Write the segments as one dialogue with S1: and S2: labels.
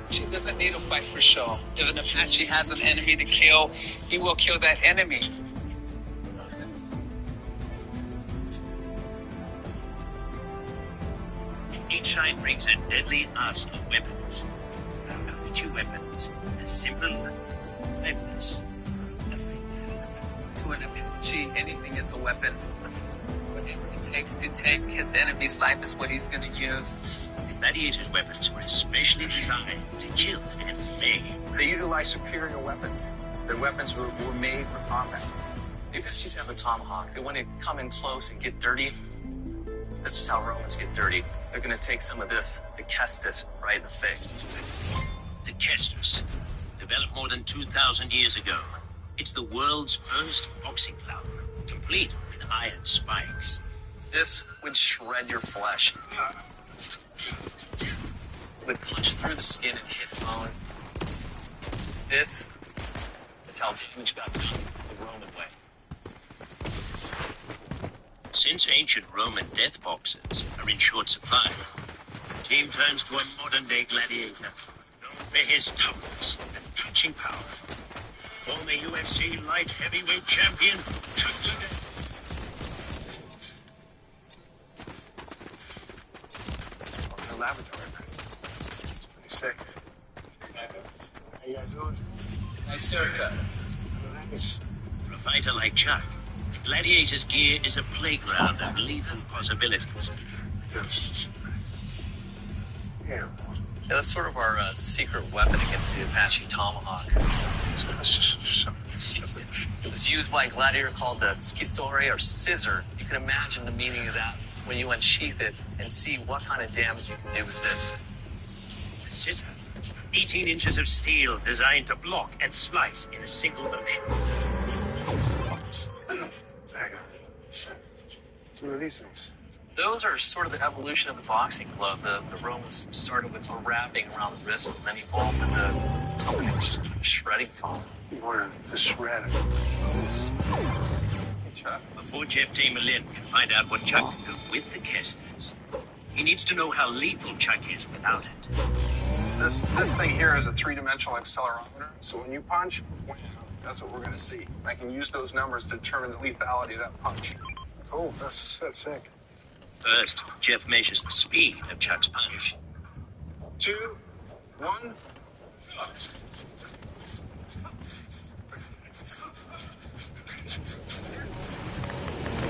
S1: She doesn't need to fight for show. If an Apache has an enemy to kill, he will kill that enemy.
S2: Each side brings a deadly arsenal of weapons. The two weapons are simple, weapons.
S1: To an Apache, anything is a weapon. Whatever it takes to take his enemy's life is what he's going to use.
S2: The gladiators' weapons were especially designed to kill and maim.
S3: They utilize superior weapons. Their weapons were made for combat.
S4: The Apaches have a tomahawk. They want to come in close and get dirty. This is how Romans get dirty. They're going to take some of this, the Kestis, right in the face.
S2: The Kestis, developed more than 2,000 years ago. It's the world's first boxing glove, complete with iron spikes.
S4: This would shred your flesh. It would punch through the skin and hit bone. This is how damage got done the Roman way.
S2: Since ancient Roman death boxes are in short supply, the team turns to a modern-day gladiator, known for his toughness and punching power. Former UFC light heavyweight champion, Chuck Liddell.
S3: The laboratory. It's pretty sick. How you guys doing?
S1: Nice haircut.
S3: Nice.
S2: For a fighter like Chuck, the gladiator's gear is a playground of lethal possibilities.
S3: Yeah.
S4: Yeah, that's sort of our secret weapon against the Apache tomahawk. It was used by a gladiator called the scissore or scissor. You can imagine the meaning of that when you unsheath it and see what kind of damage you can do with this.
S2: The scissor, 18 inches of steel designed to block and slice in a single motion.
S3: What are these things?
S4: Those are sort of the evolution of the boxing glove. The Romans started with a wrapping around the wrist and then evolved into something that was just shredding tool.
S3: You wanted to shred it.
S2: Hey, Chuck. Before Jeff Tamerlin can find out what Chuck can do with the Kestis, he needs to know how lethal Chuck is without it.
S3: So this thing here is a three-dimensional accelerometer. So when you punch, that's what we're going to see. I can use those numbers to determine the lethality of that punch. Cool. That's sick.
S2: First, Jeff measures the speed of Chuck's punch.
S3: 2, 1.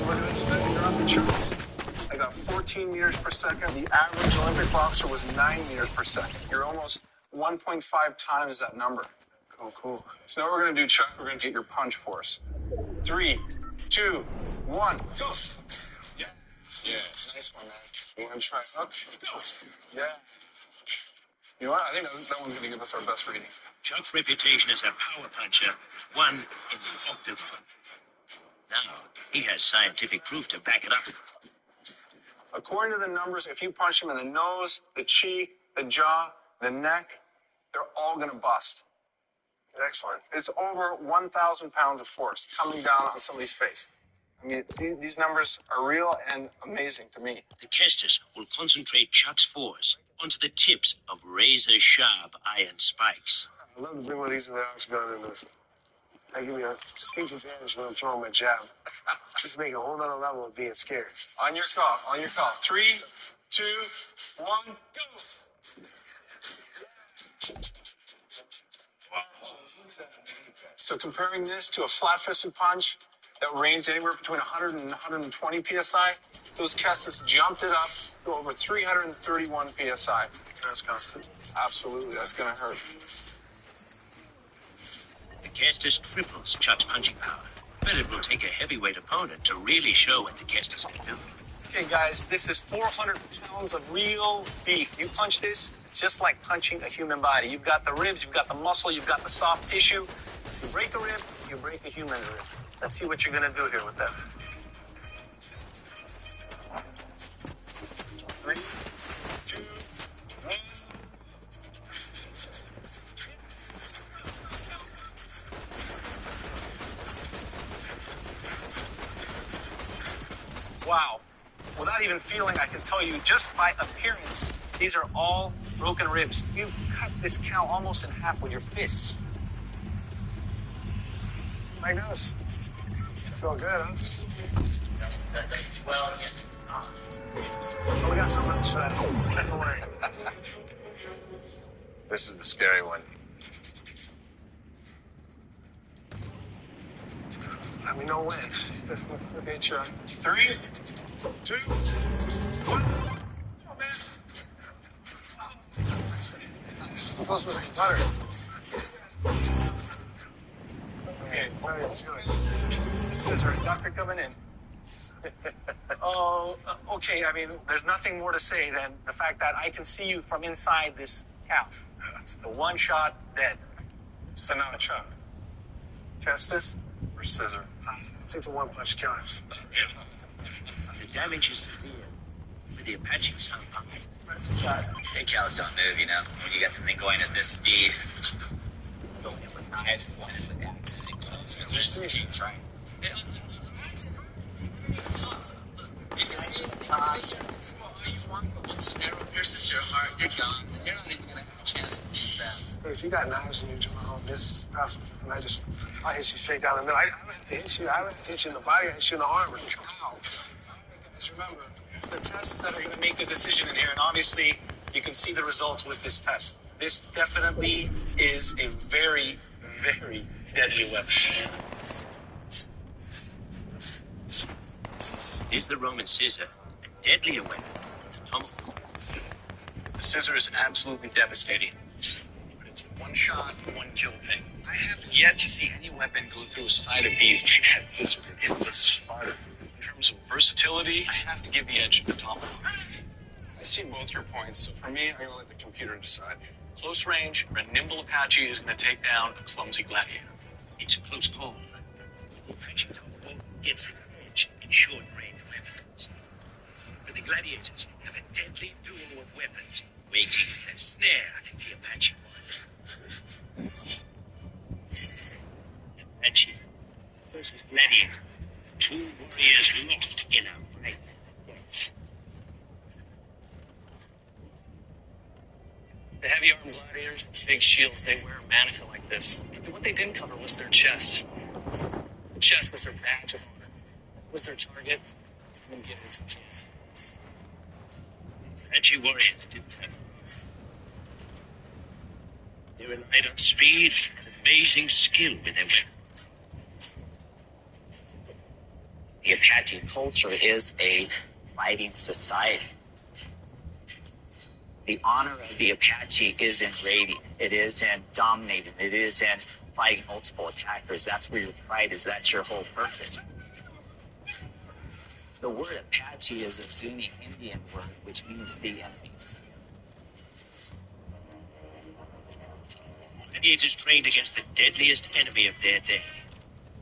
S3: What do you expect? You're off the charts. I got 14 meters per second. The average Olympic boxer was 9 meters per second. You're almost 1.5 times that number. Cool. So now what we're going to do, Chuck, we're going to get your punch force. 3, 2, 1, go. Yeah, nice one, man. You want to try up? Yeah. You know what? I think that one's going to give us our best reading.
S2: Chuck's reputation as a power puncher is one in the octagon. Now, he has scientific proof to back it up.
S3: According to the numbers, if you punch him in the nose, the cheek, the jaw, the neck, they're all going to bust. Excellent. It's over 1,000 pounds of force coming down on somebody's face. I mean, these numbers are real and amazing to me.
S2: The Kestis will concentrate Chuck's force onto the tips of razor-sharp iron spikes.
S3: I love to bring one of these to the octagon and I give me a distinct advantage when I'm throwing my jab. Just make a whole other level of being scared. On your call. 3, 2, 1, go! So comparing this to a flat-fisted punch that ranged anywhere between 100 and 120 psi, those Kestis jumped it up to over 331 psi. That's constant. Absolutely, that's going to hurt.
S2: The Kestis triples Chuck's punching power, but it will take a heavyweight opponent to really show what the Kestis can do.
S3: Okay, guys, this is 400 pounds of real beef. You punch this, it's just like punching a human body. You've got the ribs, you've got the muscle, you've got the soft tissue. You break a rib, you break a human rib. Let's see what you're going to do here with that. 3, 2, 1. Wow. Without even and feeling, I can tell you just by appearance, these are all broken ribs. You cut this cow almost in half with your fists. Like this. Feel good, huh?
S4: Well, yeah.
S3: Oh, we got something else for that. Don't worry.
S5: This is the scary one.
S3: Let me know when. Okay, Chuck. 3, 2, 1. Oh, man. I'm close with the butter. Okay, let's do it. Scissor, doctor coming in. Oh, okay. I mean, there's nothing more to say than the fact that I can see you from inside this calf. It's the one shot dead. Sinatra. Justice or scissor? Take the one punch killer.
S2: The damage is severe, but the Apaches are high.
S3: That's a shot.
S4: Big cows don't move, you know. When you got something going at this speed, going in with knives, going in with axes, and
S3: Just
S4: right? Once an arrow pierces your heart, you're gone. You're not even gonna have a chance to beat them.
S3: Hey, if you got knives in your joint, this stuff, and I hit you straight down the middle. I don't have to hit you. I don't have to hit you in the body. I hit you in the arm. Ow. Just remember, it's the tests that are going to make the decision in here, and obviously, you can see the results with this test. This definitely is a very, very deadly weapon.
S2: Is the Roman scissor a deadlier weapon than the tomahawk?
S4: The scissor is absolutely devastating, but it's a one-shot, one-kill thing. I have yet to see any weapon go through a side of beef like that scissor did. It was Sparta. In terms of versatility, I have to give the edge to the tomahawk.
S3: I see both your points, so for me, I'm going to let the computer decide.
S4: Close range, a nimble Apache is going to take down a clumsy gladiator.
S2: It's a close call. The Apache tomahawk gets the edge in short-range weapons. But the gladiators have a deadly duo of weapons waiting for their snare at the Apache one. Apache versus gladiator. Two warriors locked in a fight.
S4: The heavy armed gladiators with big shields, they wear a mantle like this. But what they didn't cover was their chest. The chest was their badge of honor. It was their target. And get it.
S2: Apache warriors didn't have. They relied on speed and amazing skill with their weapons.
S1: The Apache culture is a fighting society. The honor of the Apache is in raiding. It is in dominating. It is in fighting multiple attackers. That's where your pride is. That's your whole purpose. The word Apache is a Zuni Indian word, which means the enemy.
S2: Gladiators trained against the deadliest enemy of their day.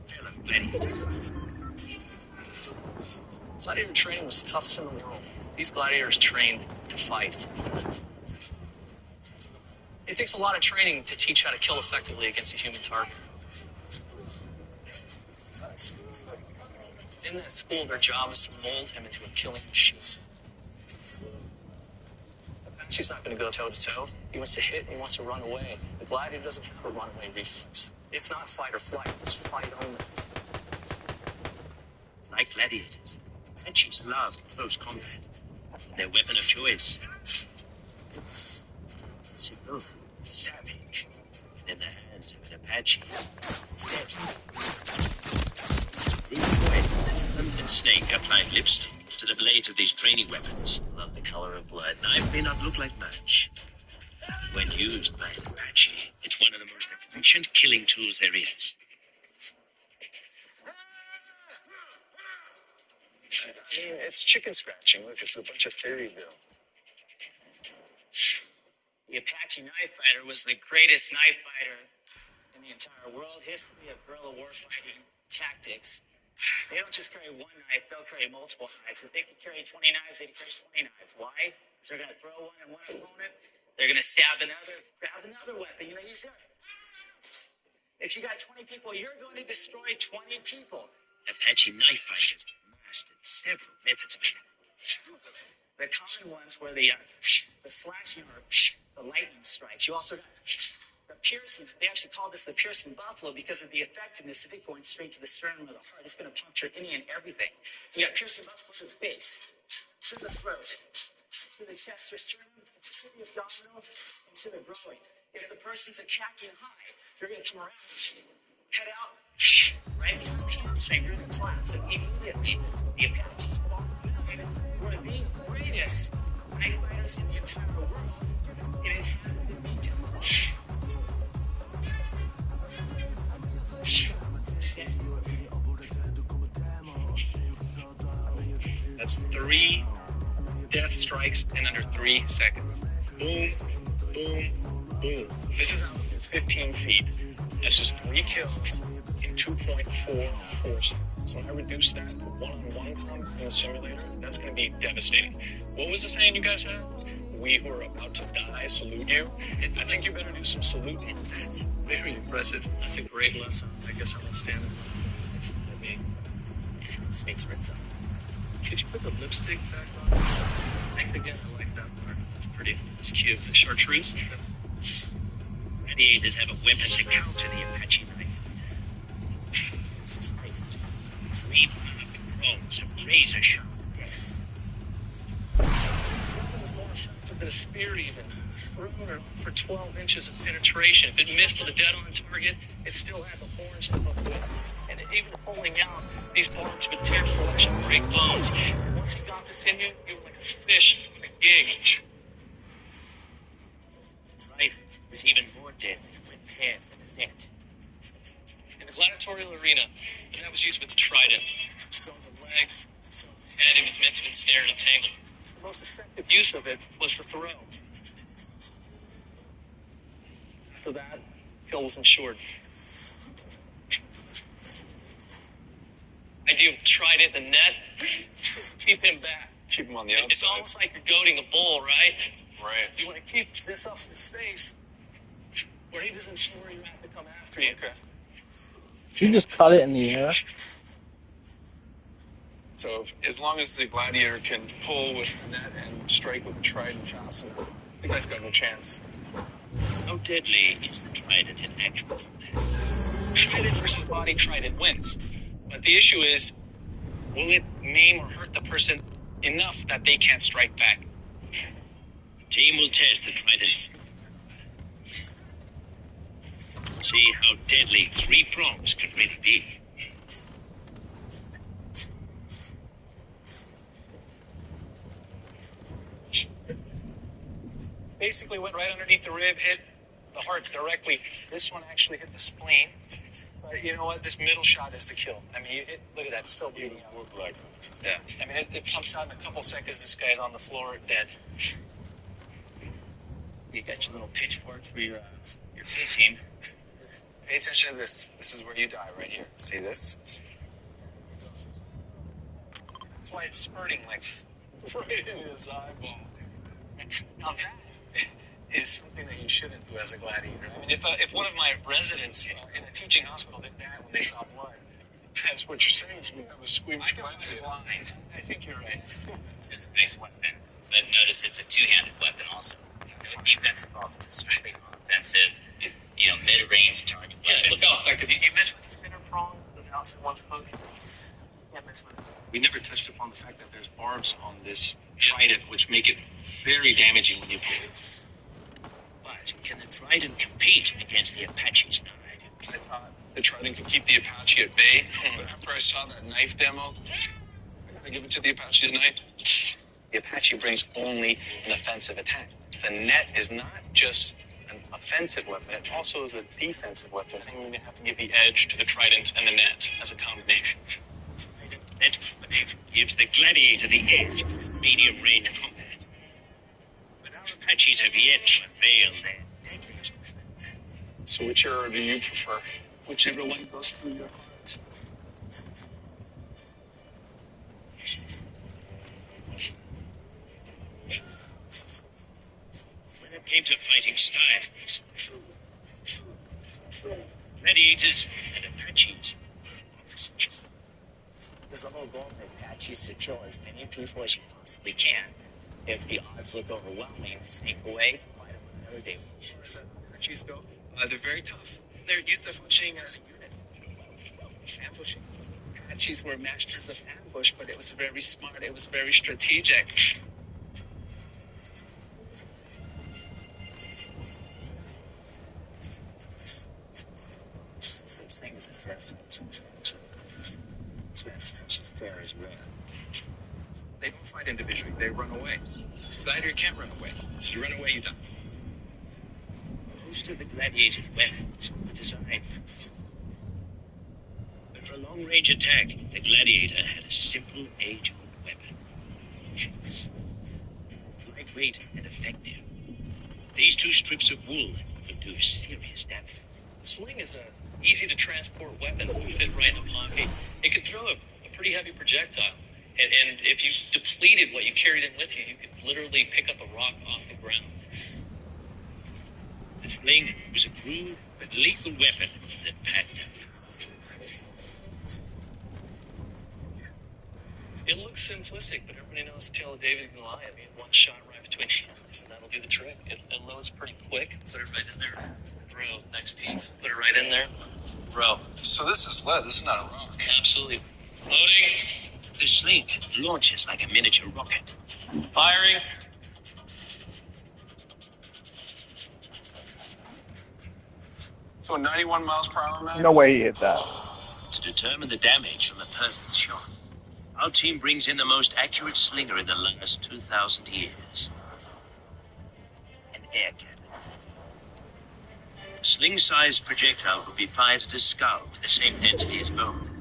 S2: Fellow gladiators.
S4: Gladiator training was the toughest in the world. These gladiators trained to fight. It takes a lot of training to teach how to kill effectively against a human target. In that school, their job is to mold him into a killing machine. Apache's not going to go toe-to-toe. He wants to hit and he wants to run away. The gladiator doesn't have a runaway reflex. It's not fight or flight. It's fight only.
S2: Like gladiators, Apaches loved close combat. Their weapon of choice. Simple, savage, in the hands of an Apache. Deadly. Rude boy and snake applied lipstick to the blades of these training weapons. Love the color of blood. Knife may not look like much. When used by an Apache, it's one of the most efficient killing tools there is.
S4: I mean, it's chicken scratching. Look, it's a bunch of theory, Bill.
S1: The Apache knife fighter was the greatest knife fighter in the entire world history of guerrilla warfighting tactics. They don't just carry one knife, they'll carry multiple knives. If they could carry 20 knives, they'd carry 20 knives. Why? Because they're going to throw one at one opponent, they're going to stab another, grab another weapon. You know, if you got 20 people, you're going to destroy 20 people.
S2: Apache knife fighters mastered several methods of attack.
S1: The common ones were the slashing or the lightning strikes. You also got the piercings. They actually call this the piercing buffalo because of the effectiveness of it going straight to the sternum of the heart. It's going to puncture any and everything. You got piercing buffalo to the face, to the throat, to the chest or sternum, to the abdominal, and to the groin. If the person's attacking high, you're going to come around, head out, right behind the hamstring, you're going to collapse. And immediately, the Apaches were the greatest knife fighters in the entire world. And it had been beat down.
S4: That's 3 death strikes in under 3 seconds. Boom, boom, boom. This is out. It's 15 feet. That's just 3 kills in 2.44 seconds. So I reduce that to one-on-one combat in a simulator. That's going to be devastating. What was the saying you guys had? We who are about to die salute you. I think you better do some saluting. That's very impressive. That's a great lesson. I guess I'm going to stand it. I mean,
S1: It speaks for itself.
S4: could you put the lipstick back on? Again, I like that part. It's cute. The chartreuse.
S2: Gladiators have a weapon to counter the Apache knife. 3 barbed prongs of razor-sharp death.
S4: Something's more effective than a spear even. Thrown it for 12 inches of penetration. If it missed with a dead-on target, it still had the horns to hook with. And even pulling out, these barbs would tear flesh and break bones. And once he got this in you, you were like a fish in a gig.
S2: The knife is even more deadly when paired with a net.
S4: In the gladiatorial arena, and that was used with the trident. So the legs, so the head, it was meant to ensnare and entangle. The most effective use of it was for throw. After that, kill was ensured. Idea with the trident and the net is to keep him back.
S3: Keep him on the outside.
S4: It's almost like you're goading a bull, right?
S3: Right.
S4: You want to keep this up in his face where he doesn't know where you're at to come after you.
S3: Okay.
S5: You just cut it in the air.
S3: So as long as the gladiator can pull with the net and strike with the trident fasten, the guy's got no chance.
S2: How deadly is the trident in actual combat?
S4: Trident versus body, trident wins. But the issue is, will it maim or hurt the person enough that they can't strike back?
S2: The team will test the trident's. See how deadly 3 prongs can really be.
S4: Basically went right underneath the rib, hit the heart directly. This one actually hit the spleen. But you know what? This middle shot is the kill. I mean, look at that. It's still bleeding out. Yeah. I mean, it comes out in a couple seconds. This guy's on the floor, dead.
S2: You got your little pitchfork for your fishing.
S3: Pay attention to this. This is where you die right here. See this?
S4: That's why it's spurting like right into his eyeball. Now that is something that you shouldn't do as a gladiator. I mean, if one of my residents, in a teaching hospital did that when they saw blood, that's what you're saying is we have a squeamish gladiator.
S2: Blind.
S4: I think you're right.
S2: It's a nice weapon, but notice it's a 2-handed weapon also. It's a defensive offensive, strictly offensive, mid-range target
S4: Yeah,
S2: weapon.
S4: look how effective. You miss with the center prong, those outside ones hook. Can't miss with it.
S6: We never touched upon the fact that there's barbs on this trident, which make it very damaging when you pull it.
S2: But can the trident compete against the Apache's knife?
S3: I thought the trident could keep the Apache at bay, but after I saw that knife demo, I gotta give it to the Apache's knife.
S4: The Apache brings only an offensive attack. The net is not just an offensive weapon, it also is a defensive weapon. I think we're going to have to give the edge to the trident and the net as a combination.
S2: That combination gives the gladiator the edge in medium-range combat. But our Apaches have yet to unveil their deadliest weapon.
S3: So which era do you prefer?
S4: Whichever one goes through your heart.
S2: When it came to fighting styles, gladiators and Apaches were opposites.
S1: There's a whole goal of Apaches to kill as many people as you possibly can. If the odds look overwhelming, sneak away, fight them on another day.
S6: As far as Apaches go, they're very tough. They're used to functioning as a unit. Ambushing.
S4: Apaches were masters of ambush, but it was very smart. It was very strategic.
S1: Such thing as a fair fair is rare.
S6: They don't fight individually. They run away. Gladiator can't run away. You run away, you die.
S2: Most of the gladiator's weapons were designed. But for a long-range attack, the gladiator had a simple age-old weapon. Lightweight and effective. These two strips of wool could do serious damage.
S4: Sling is a easy to transport weapon. It would fit right in the pocket. It could throw a pretty heavy projectile. And if you depleted what you carried in with you, you could literally pick up a rock off the ground.
S2: The sling was a crude but lethal weapon that packed up.
S4: It looks simplistic, but everybody knows the tale of David and Goliath. I mean, one shot right between the eyes, and that'll do the trick. It loads pretty quick. Put it right in there. Throw. Next piece. Put it right in there. Throw.
S3: So this is lead. This is not a rock.
S4: Absolutely. Loading.
S2: The sling launches like a miniature rocket.
S4: Firing.
S3: So 91 miles per hour, man?
S5: No way he hit that.
S2: To determine the damage from a perfect shot, our team brings in the most accurate slinger in the last 2,000 years. An air cannon. A sling-sized projectile would be fired at a skull with the same density as bone.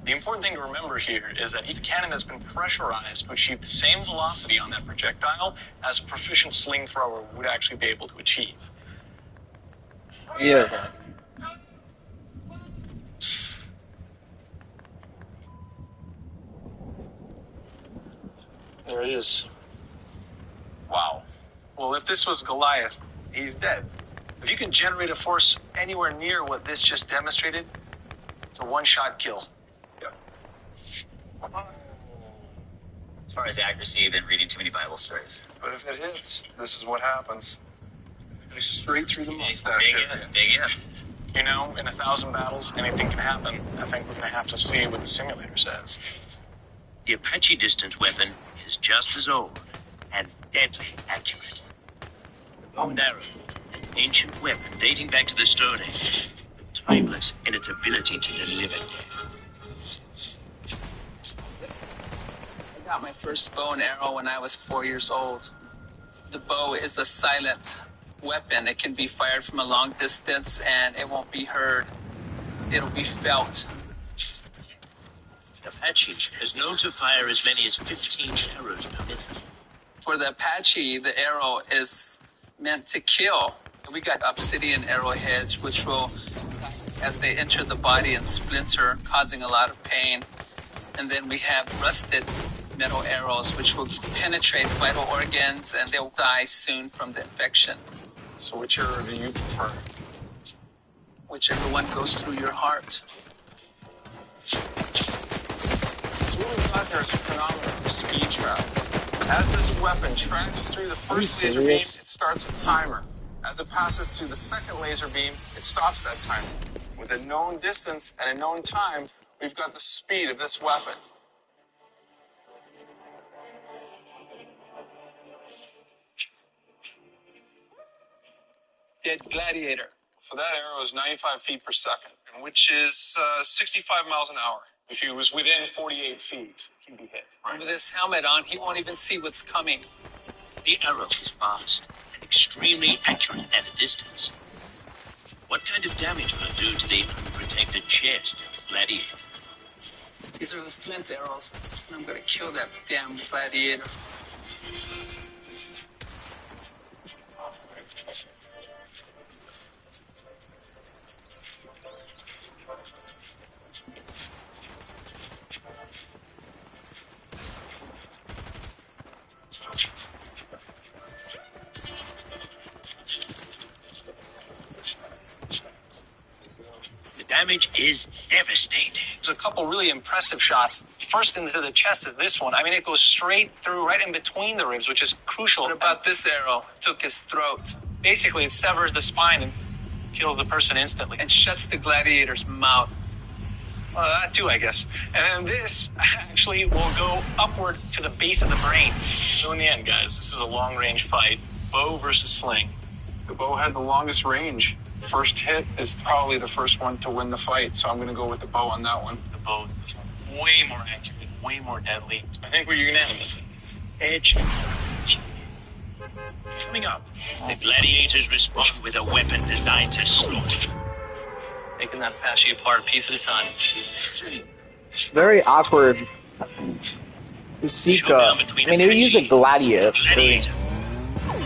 S3: The important thing to remember here is that each cannon has been pressurized to achieve the same velocity on that projectile as a proficient sling thrower would actually be able to achieve.
S5: Yeah.
S3: There it is. Wow. Well, if this was Goliath, he's dead. If you can generate a force anywhere near what this just demonstrated, it's a one-shot kill.
S1: As far as accuracy, I've been reading too many Bible stories.
S3: But if it hits, this is what happens. It goes straight through the mustache.
S1: Big
S3: area.
S1: if, big if.
S3: You know, in 1,000 battles, anything can happen. I think we're going to have to see what the simulator says.
S2: The Apache distance weapon is just as old and deadly accurate. The bow and arrow, an ancient weapon dating back to the Stone Age, but timeless in its ability to deliver death.
S7: I got my first bow and arrow when I was 4 years old. The bow is a silent weapon. It can be fired from a long distance and it won't be heard. It'll be felt.
S2: The Apache is known to fire as many as 15 arrows per minute.
S7: For the Apache, the arrow is meant to kill. We got obsidian arrowheads, which will, as they enter the body and splinter, causing a lot of pain. And then we have rusted metal arrows, which will penetrate vital organs, and they'll die soon from the infection.
S3: So which arrow do you prefer?
S7: Whichever one goes through your heart.
S3: So what we've got here is a phenomenon of speed travel. As this weapon tracks through the first laser beam, it starts a timer. As it passes through the second laser beam, it stops that timer. With a known distance and a known time, we've got the speed of this weapon.
S7: Dead gladiator.
S3: For that arrow is 95 feet per second, which is 65 miles an hour. If he was within 48 feet, he'd be hit.
S7: With this helmet on, he won't even see what's coming.
S2: The arrow is fast and extremely accurate at a distance. What kind of damage will it do to the unprotected chest of the gladiator?
S7: These are the flint arrows, and I'm gonna kill that damn gladiator.
S2: The damage is devastating.
S3: There's a couple really impressive shots. first into the chest is this one. I mean, it goes straight through, right in between the ribs, which is crucial.
S7: What about this arrow? Took his throat
S3: Basically, it severs the spine and kills the person instantly.
S7: and shuts the gladiator's mouth.
S3: Well, that too, I guess. And then this actually will go upward to the base of the brain. So in the end, guys, this is a long-range fight. Bow versus sling. The bow had the longest range. First hit is probably the first one to win the fight, so I'm going to go with the bow on that one.
S6: The bow is way more accurate, way more deadly. I think we're unanimous. Edge.
S2: Coming up, the gladiators respond with a weapon designed to slaughter.
S4: Taking that Apache apart a piece at a time.
S5: Very awkward. Zika. I mean, they use a gladius.
S2: Gladiator.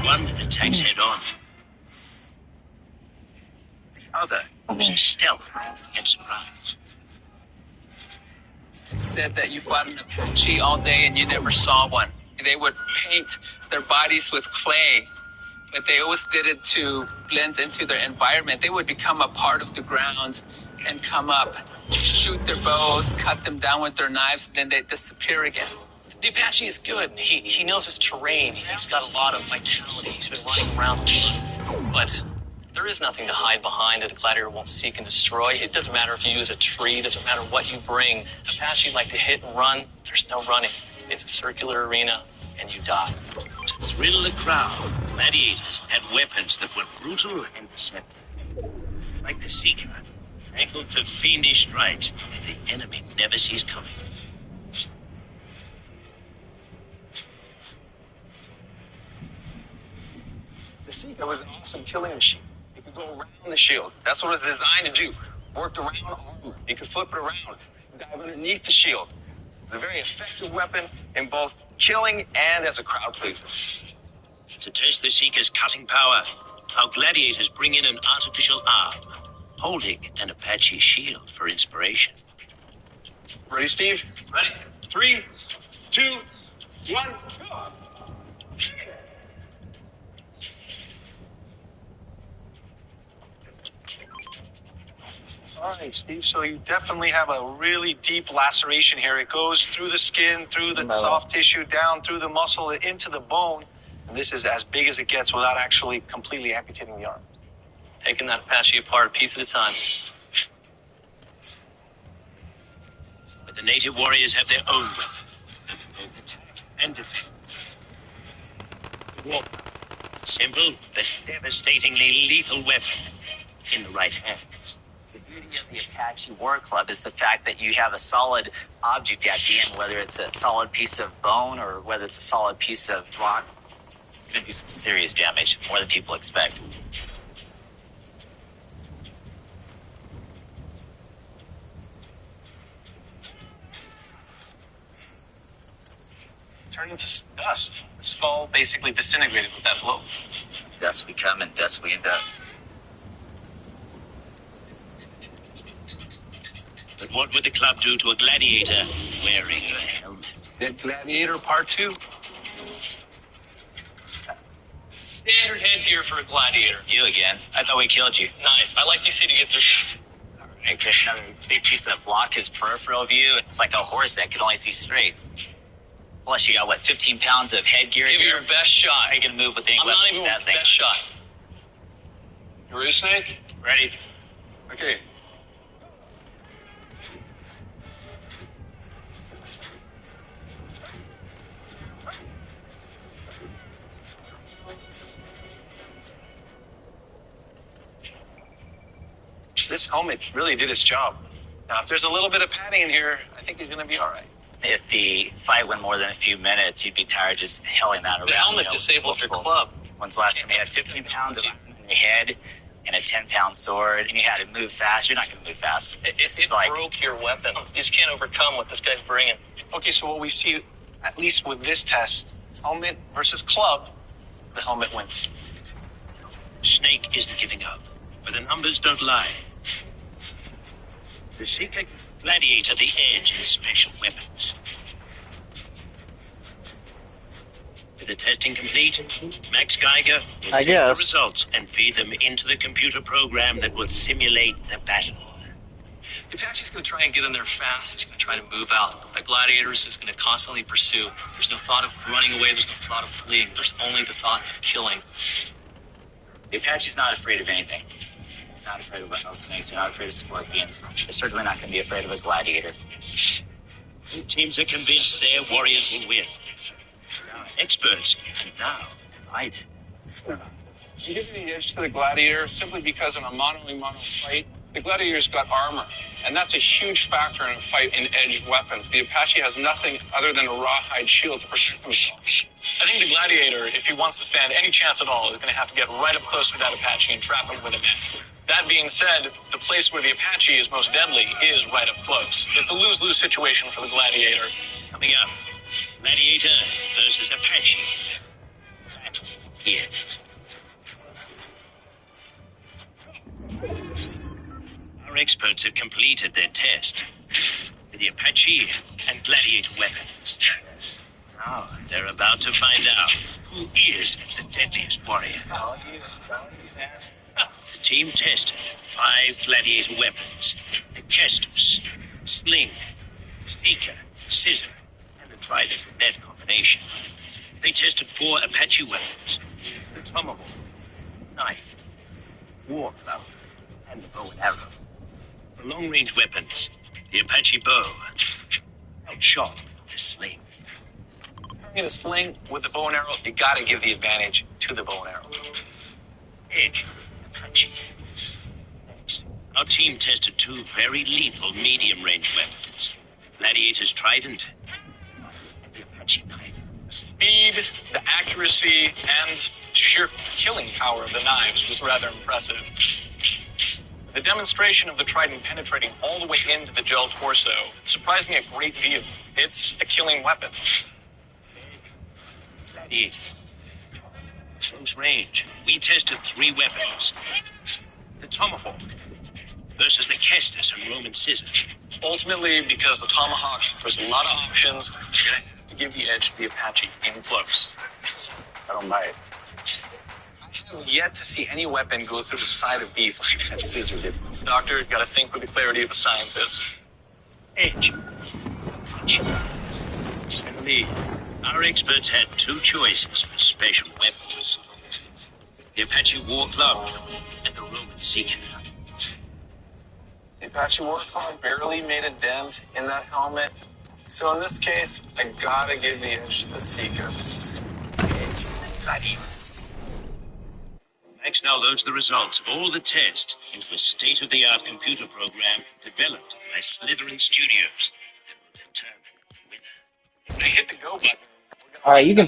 S2: One attacks head on. The other uses stealth and surprise.
S7: Said that you fought an Apache all day and you never saw one. They would paint their bodies with clay, but they always did it to blend into their environment. They would become a part of the ground and come up, shoot their bows, cut them down with their knives, and then they disappear again.
S4: The Apache is good. He knows his terrain. He's got a lot of vitality. He's been running around the world. But there is nothing to hide behind that a gladiator won't seek and destroy. It doesn't matter if you use a tree. It doesn't matter what you bring. Apache like to hit and run. There's no running. It's a circular arena, and you die.
S2: To thrill the crowd, gladiators had weapons that were brutal and deceptive. Like the Seeker, angled for fiendish strikes that the enemy never sees coming.
S3: The Seeker was an awesome killing machine. It could go around the shield. That's what it was designed to do. Worked around armor. You could flip it around, dive underneath the shield. It's a very effective weapon in both killing and as a crowd pleaser.
S2: To test the Seeker's cutting power, our gladiators bring in an artificial arm, holding an Apache shield for inspiration.
S3: Ready, Steve?
S6: Ready?
S3: 3, 2, 1, go! All right, Steve, so you definitely have a really deep laceration here. It goes through the skin, through the soft tissue, down through the muscle, into the bone. And this is as big as it gets without actually completely amputating the arm.
S4: Taking that Apache apart a piece at a time.
S2: But the native warriors have their own weapon, both attack and defend. War. Simple but devastatingly lethal weapon in the right hands.
S1: The beauty of the Apache War Club is the fact that you have a solid object at the end, whether it's a solid piece of bone or whether it's a solid piece of rock. It's going to do some serious damage, more than people expect.
S3: Turning to dust. The skull basically disintegrated with that blow.
S1: Dust we come and dust we end up.
S2: But what would the club do to a gladiator wearing a helmet?
S7: Dead Gladiator Part 2.
S4: Standard headgear for a gladiator.
S1: You again. I thought we killed you.
S4: Nice. I like you see to get through.
S1: Alright, Chris, another big piece of block his peripheral view. It's like a horse that could only see straight. Plus, you got, what, 15 pounds of headgear
S4: Give it
S1: here?
S4: your best shot.
S1: How you going to move with any
S4: I'm
S1: weapon
S4: not even
S1: with that
S4: with
S1: thing?
S4: best shot.
S3: You ready, Snake?
S1: Ready?
S3: Okay. This helmet really did its job. Now, if there's a little bit of padding in here, I think he's going to be all right.
S1: If the fight went more than a few minutes, you'd be tired just hailing that around.
S4: The helmet
S1: you know,
S4: disabled your
S1: multiple-
S4: club.
S1: When's the last time you had 15 pounds of iron in your head and a 10-pound sword, and you had to move fast? You're not going to move fast.
S4: It broke your weapon. You just can't overcome what this guy's bringing.
S3: Okay, so what we see, at least with this test, helmet versus club, the helmet wins.
S2: Snake isn't giving up, but the numbers don't lie. The Seeker gives the gladiator the edge in special weapons. With the testing complete, Max Geiger will
S5: I
S2: take
S5: guess.
S2: the results and feed them into the computer program that will simulate the battle.
S4: The Apache's going to try and get in there fast. He's going to try to move out. The Gladiators is going to constantly pursue. There's no thought of running away. There's no thought of fleeing. There's only the thought of killing.
S1: The Apache's not afraid of anything. He's not afraid of rattlesnakes. They're not afraid of scorpions. They're certainly not going to be afraid of a gladiator.
S2: Both teams are convinced their warriors will win. Experts are now divided.
S3: I'm giving the edge to the gladiator simply because in a mono-to-mono fight, the gladiator's got armor, and that's a huge factor in a fight in edged weapons. The Apache has nothing other than a rawhide shield to protect himself.
S4: I think the Gladiator, if he wants to stand any chance at all, is going to have to get right up close with that Apache and trap him with a net. That being said, the place where the Apache is most deadly is right up close. It's a lose-lose situation for the Gladiator.
S2: Coming up, Gladiator versus Apache. Here. Our experts have completed their test with the Apache and Gladiator weapons. Now they're about to find out who is the deadliest warrior. The team tested 5 Gladiator weapons: the Kestus, Sling, Seeker, Scissor, and the Trident net combination. They tested 4 Apache weapons: the Tomahawk, Knife, War Club, and the bow and arrow. For long-range weapons, the Apache bow, outshot the Sling.
S4: In a sling with a bow and arrow, you got to give the advantage to the bow and arrow.
S2: Edge, Apache. Next, our team tested 2 very lethal medium-range weapons: Gladiator's Trident and the Apache knife.
S4: The speed, the accuracy, and sheer killing power of the knives was rather impressive. The demonstration of the Trident penetrating all the way into the gel torso surprised me a great deal. It's a killing weapon.
S2: Gladiator. Close range, we tested 3 weapons: the Tomahawk versus the Kestus and Roman Scissor.
S4: Ultimately, because the Tomahawk offers a lot of options, you're going to have to give the edge to the Apache in close.
S3: I don't buy it.
S4: I have yet to see any weapon go through the side of beef like that scissor did. Doctor, you've got to think with the clarity of a scientist.
S2: Edge, Apache. Finally, our experts had 2 choices for special weapons: the Apache War Club and the Roman Seeker.
S3: The Apache War Club barely made a dent in that helmet. So in this case, I gotta give the edge to the Seeker.
S2: Gladiator. Next, now those are the results of all the tests into a state-of-the-art computer program developed by Slytherin Studios that will determine the winner.
S4: They hit the go button.
S5: All right, you can